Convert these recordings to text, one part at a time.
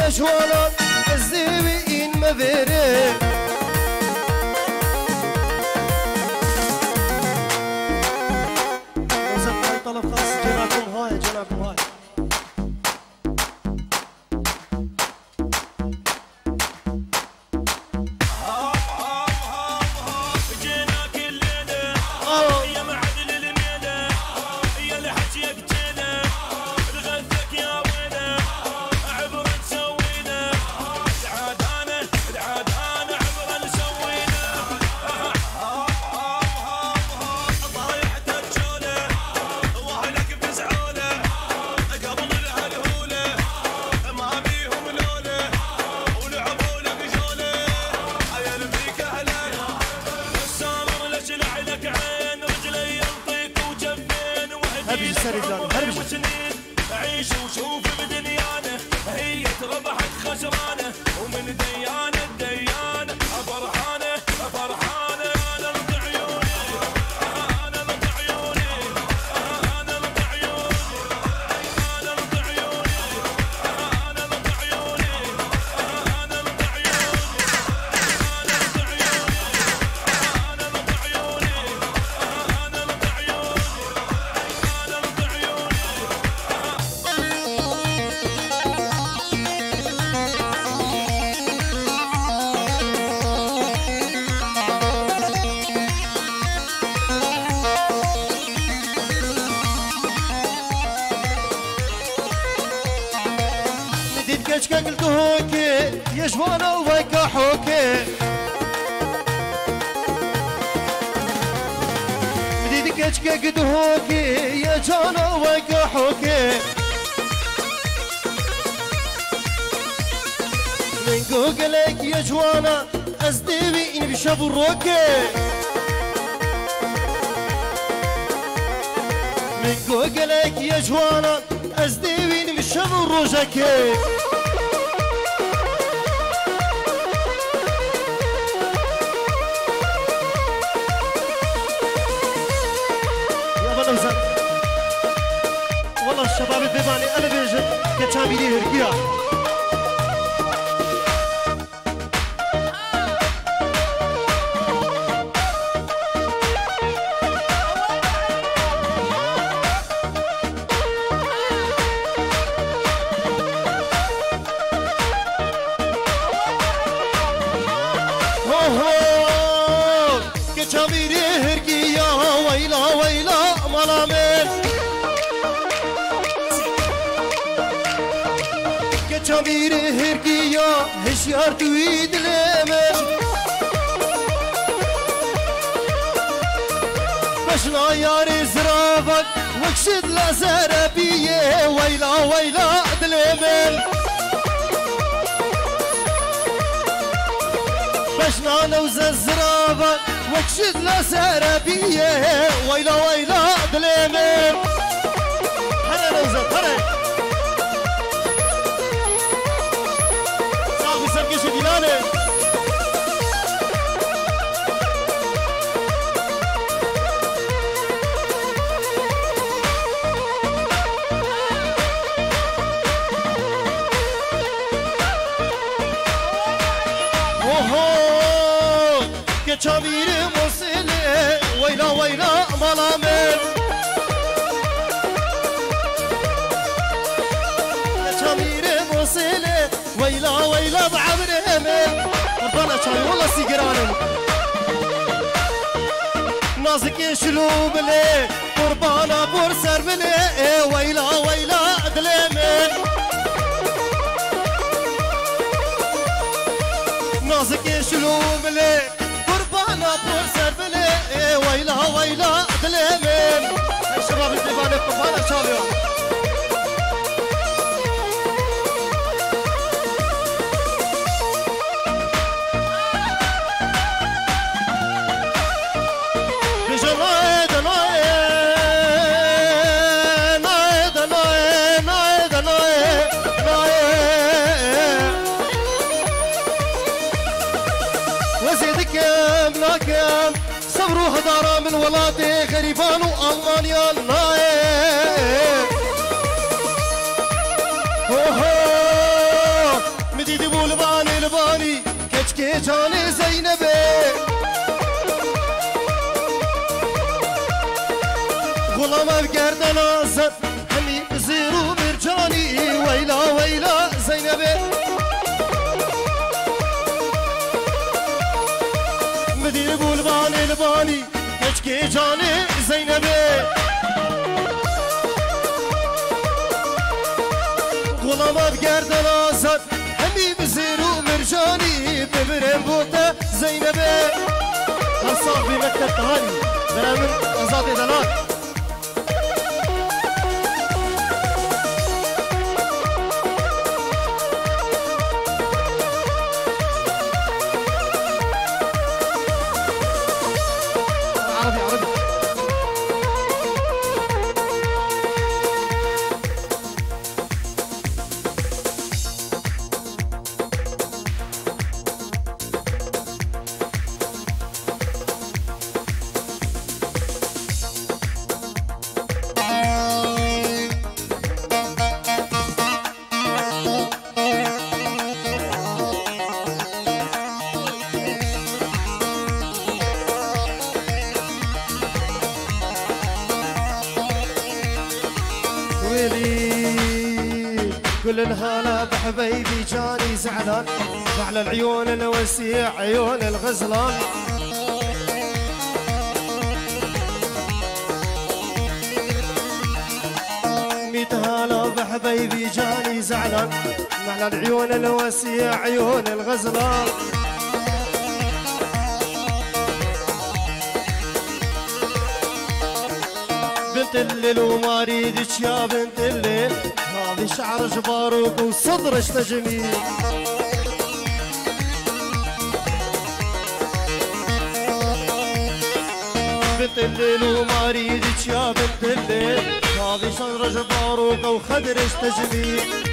يا جوانا الزيبي إن مبيري وزن طلب خاص جناكم هاي جناكم هاي عيش وشوف بدنيانه هي ربحت خسرانه ومن ديانه الديانه فرحانه فرحانه انا لك عيوني انا لك عيوني انا لك عيوني انا لك عيوني انا لك عيوني انا لك عيوني انا لك عيوني انا لك عيوني انا لك عيوني كشكا قلت هوكي يا جوانا ويكا حوكي بديت كشكا قلت هوكي يا جوانا ويكا حوكي من جوجلك يا جوانا أصدقي إن بشاف الروكي من جوجلك يا جوانا أصدقي إن بشاف الروجكي والله الشباب الدباني أنا بيجد كتشامي ليه هرقيا كتشامي ليه هرقيا ويلا ويلا ملامين كتشامير هرقيا هشيار تويد لمن بشنا ياري زرافك وكشد لزربية ويلا ويلا دلمن بشنا نوز الزرافك وكشد لزربية ويلا ويلا دلمن هلا نوزة هلا سرقش ديلانه اوه كتشامير موسيلي ويلا ويلا ملامين كتشامير موسيلي ويلا ويلا بعبر امين ربنا شاي والله سيجرانم نازك شلوب لي قربانا بور سر بلي ويلا ويلا دلمين نازك شلوب لي قربانا بور سر بلي ويلا ويلا دلمين هاي شباب الديوان قربانا شاليو صبروا هدارا من ولادي غريبان وألمانيا النايم الباني كشكي جاني زينبي غلام بقرد نازر همي زيرو مرجاني ويلا ويلا زينبي مدير بولبان الباني كشكي جاني زينبي غلام بقرد نازر همي بزيرو مرجاني ببرم بوتا زينبي هالصافي مكتب تهاني برامن أزادي دلال كل الهلا بحبيبي جاني زعلان على العيون الوسيع عيون الغزلان ميت هلا بحبيبي جاني زعلان على العيون الوسيع عيون الغزلان بنت الليل وما اريدك يا بنت الليل هذه شعر جباروك وصدرش تجميل بنت الليل وما اريدك يا بنت الليل هذه شعر جباروك وخدرش تجميل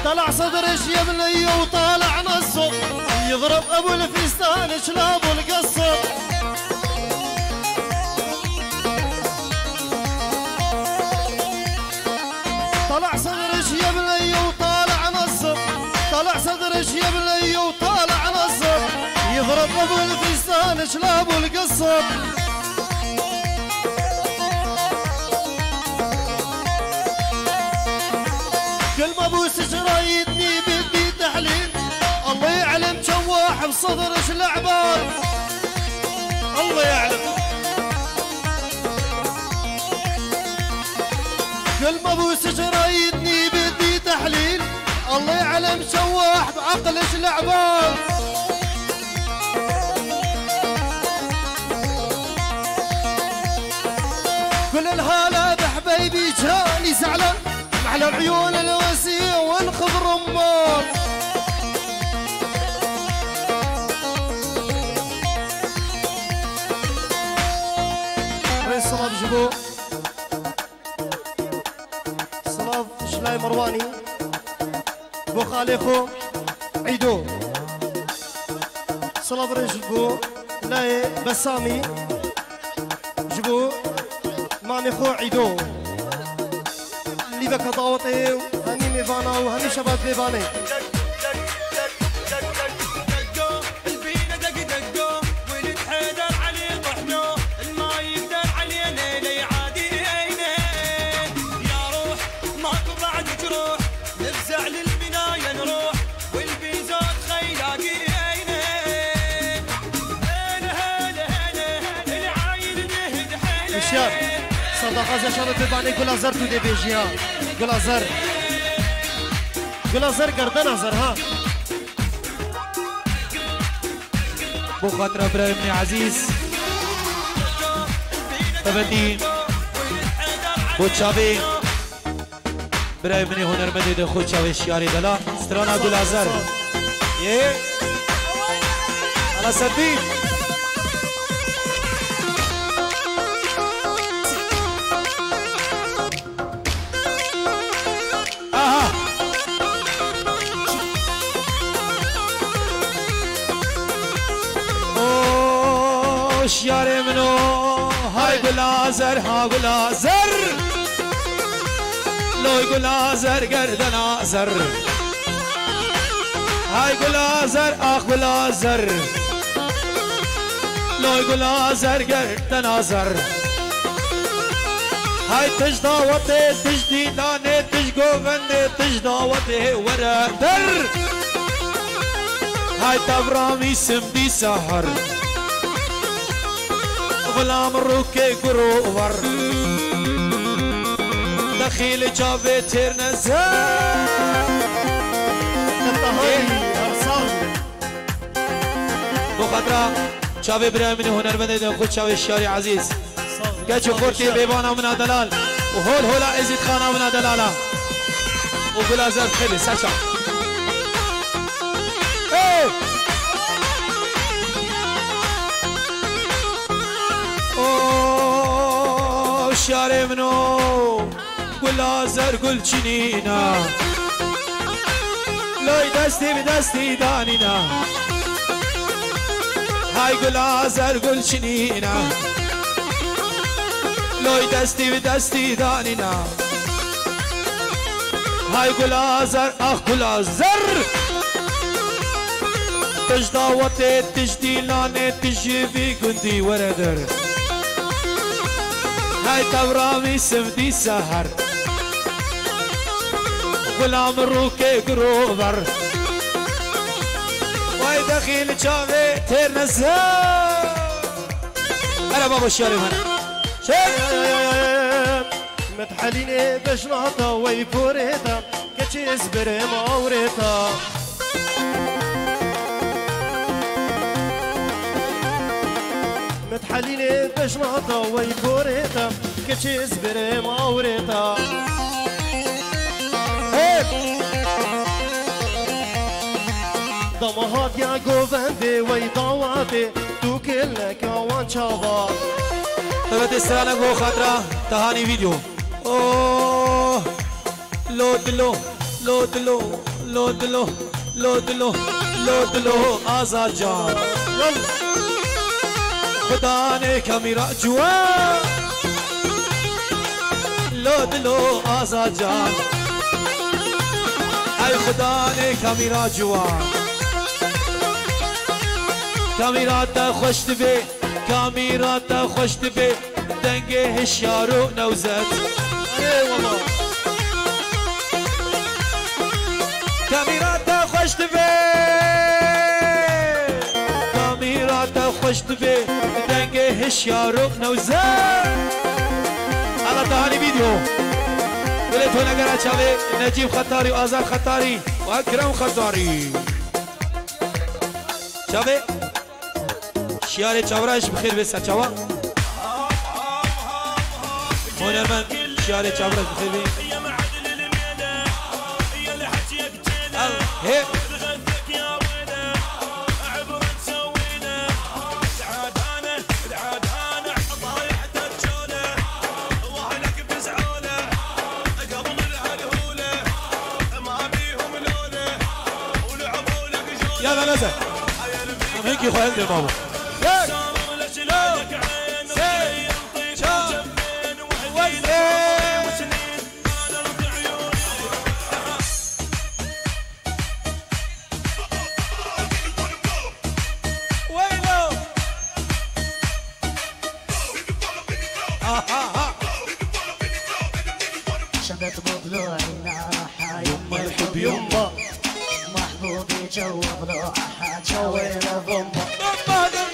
طلع صدرش يا بني وطالع نصه يضرب ابو الفستان شلاب القصه طلع صدرش يا بني وطالع نصه طلع صدرش يا بني وطالع نصه يضرب ابو الفستان شلاب القصه كل ما ابوس جرايدني بدي تحليل الله يعلم جواح بصدرش العبار الله يعلم كل ما ابوس جرايدني بدي تحليل الله يعلم جواح بعقلش العبار كل الهلا بحبيبي جاني زعلان على العيون الوسيع والخض رمان وين الصلاة جبو الصلاة شلاي مرواني بو خاليخو عيدو الصلاة برجبو لاي بسامي جبو مامي خو عيدو اللي بك ضاوطي وهني ميفانا وهني شباب ميفاني البينا دق دقو ولد حيدر علي طحنو الما يقدر علينا لي عادي يا روح ماكو بعد جروح نفزع للبنايه نروح والبيزات خيلاقي العايل نهد حيله صدقة زشانة تبعني قول أزر تو دي بيجيا قول أزر قلا زر قردنا زر ها بو خاطر ابراهيم عزيز تبدي بو تشافي ابراهيم هنرمندی ده خود تشافي شیاری دلا ستران عبدالعزر يه على سبيل شیار منو های گلازر ها گلازر لوی گلازر گردن آزر های گلازر آخ گلازر لوی گلازر گردن آزر های تش دعوته تش دیدانه تش گوونده تش دعوته ورادر های تبرامی سمدی سهر غلام روكي قروور دخيل جابي ترنزا بخطرة جابي برايمني هنرمندي دم خود جابي الشاري عزيز كاتشو كورتي بيبانا من دلال وهول هولا ازيد خانا من دلالا وقول ازاد خلي ساشا شاري منو قل ازر قل جنينا لوي دستي بدستي دانينا هاي قل ازر قل جنينا لوي دستي بدستي دانينا هاي قل ازر اخ قل ازر تجداوتي تجدي لاني تجي في قندي وردر هاي تبرامي سمدي سهر غلام روكي قروبر واي دخيل جامي تير نزهر انا بابا الشاري هنا متحليني بشنطة ويفوريتا كتشيز بريم اوريتا متحليني بشنطة ويفوريتا كتشيز بريم اوريتا ضمهات يا قوفندي ويضاواتي تو كلك وان شابات تبت استرانا گو خاطرة تهاني فيديو اوه لودلو لودلو لودلو لودلو لودلو آزاد جان خدا نے کمیرا جوان لودلو آزاد جان ای خدا نے کمیرا جوان کمیرا تا خوش تبی کمیرا تا خوش تبی دنگ هشیارو نوزد ای والله کمیرا تا خوش تبی کمیرا تا خوش تبی دنگ هشیارو نوزد على تهاني فيديو قلت هنا قرأت شابي نجيب خطاري وآزاد خطاري وأكرم خطاري شابي شياري شابراش بخير بسا شوا هنرمن شياري شابراش بخير بي هي يلا نزل هيك يا اخوي عندي بابا شدت بضلوعنا راحة يما الحب يما محبوبي جو ضلوعها جوينا ضمة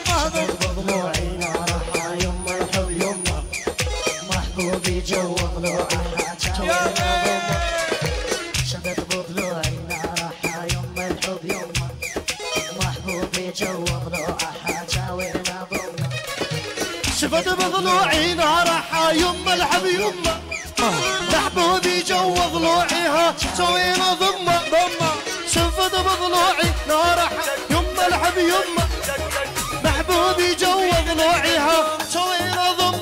شدت بضلوعنا راحة يما الحب يما محبوبي جو ضلوعها جوينا ضمة شدت بضلوعنا شفت بضلوعي نارحة يما الحب يما محبوبي جو ضلوعيها سوينا ضمة شفت بضلوعي نارحة يما الحب يما محبوبي جو ضلوعيها سوينا ضمة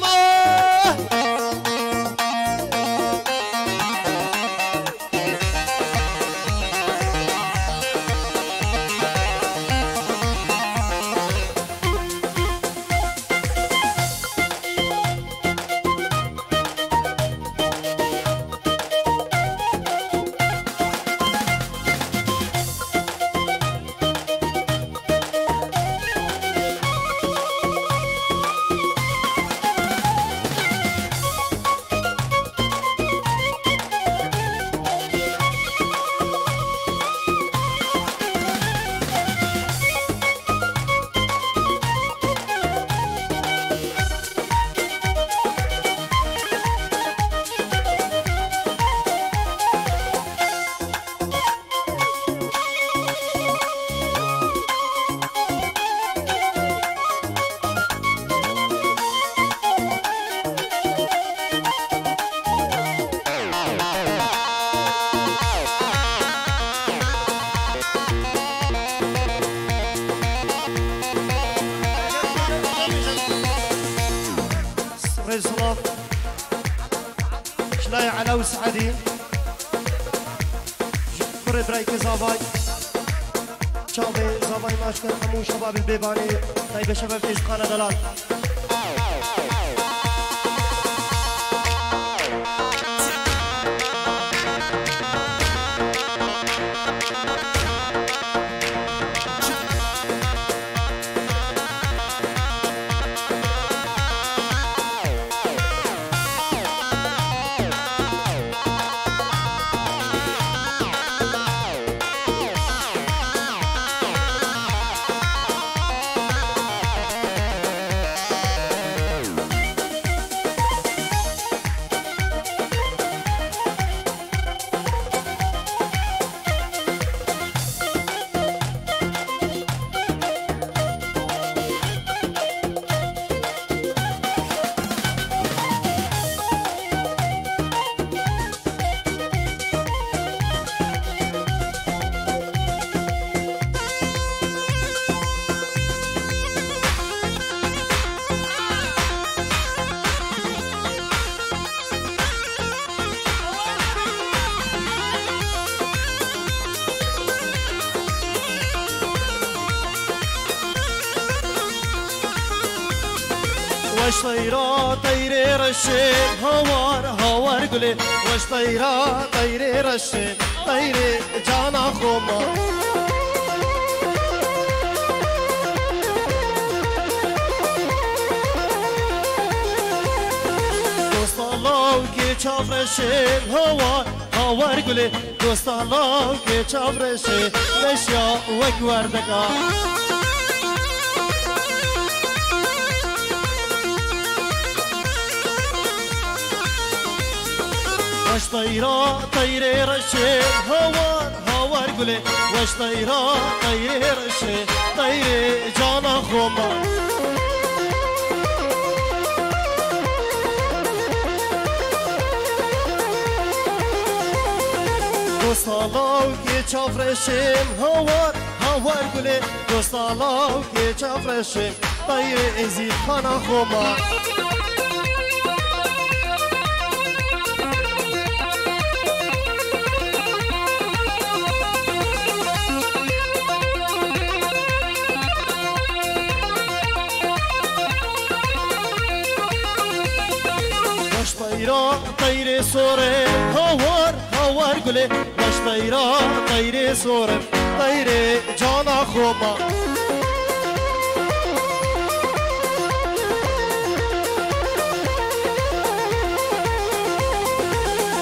صلاف شلاي على وسعدي فري بريك زاباي شابي زاباي ماشكر همو شباب البيباني طيب شباب فيز قانا دلال وش طيرة طيري رشين هوار قلي وش طيرة طيري رشين طيري جانا خوما دوست الله كي شاف رشين هوار قلي دوست الله كي شاف رشين مشيا وقوردكا وش طيرة طيري رشين هوار قلي وش طيرة طيري رشين طيري جانا خوما دوست الله كي شاف رشين هوار قلي دوست الله كي شاف رشين طيري ازيد خانا خوما طيرة طيري صوري هوار قلي باش طيرة طيري صوري طيري جانا خوما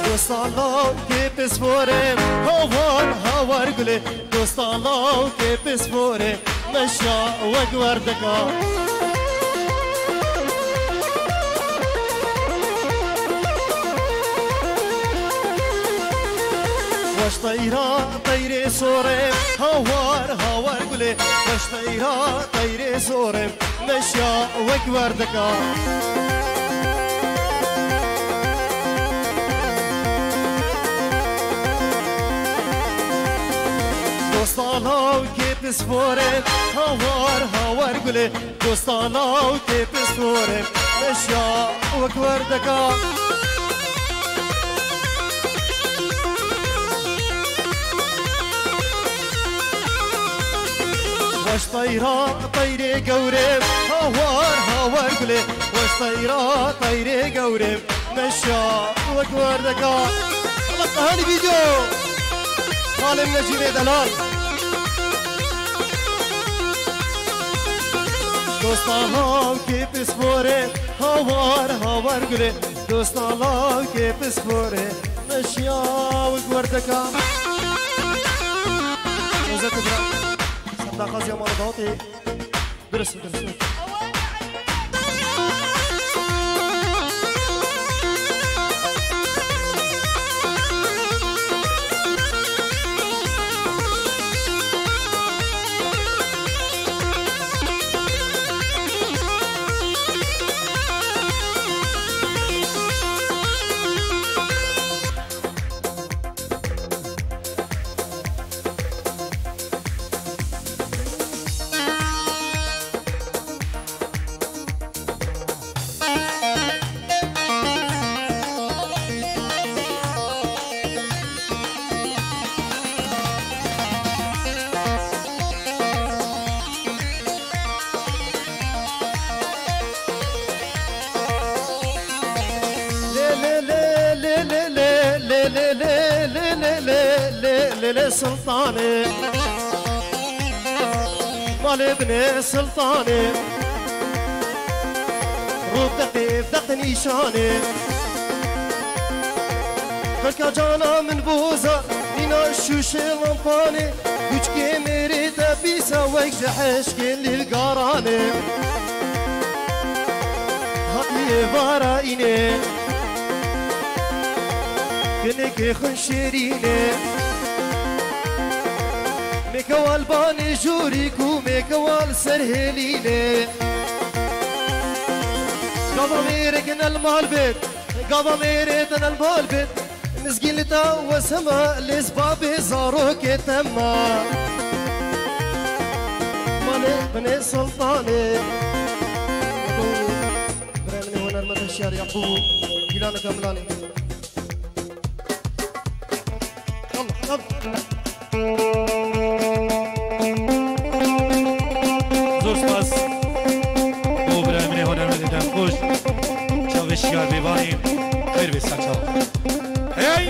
دوست الله كي بسفوري هوار قلي دوست الله كي بسفوري مشيا وقوردكا باش طيران طيري صورم هوار هوار قولي باش طيران طيري صورم مشى وكبر دكا دوستانا وكيف سفورم هوار هوار قولي دوستانا وكيف سفورم مشى وكبر دكا واش طيران طيري قورب هوار هوار قولي واش طيران طيري قورب مشى وكبر دكا الله هاني فيديو خالم نجيب دلال دوستانا كيف سفوري هوار هوار قولي دوستانا كيف سفوري مشى وكبر دكا وزات برا صداقة زي مرضاتي درس سلطاني مال ابن سلطاني روب دقي بدق نيشاني خلقا جانا من بوزا لينا الشوش لمباني وجكي مريتا بيسا ويك جحشكي للقاراني هاتلي فارائيني كنك خنشريني ميكوال باني جوريكو ميكوال سرهليني قضا ميركن المال بيت قضا ميرتن المال بيت مسكين لتا وسما لسبابي زاروك تما مالك بني سلطاني برامني هنا المتشير يعقوب جيلانا كاملاني يلا يلا زور سپاس بو برامنی هنرمند دمخوش چاوشگر بیوانیم خیر بیسا چاو هی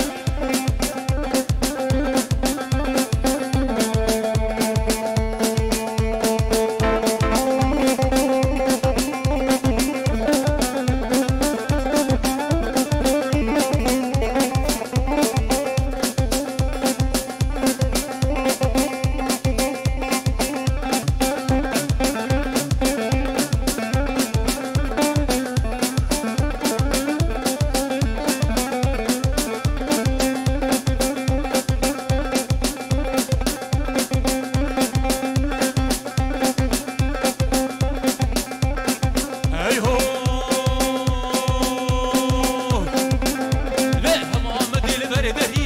ليه محمد البردي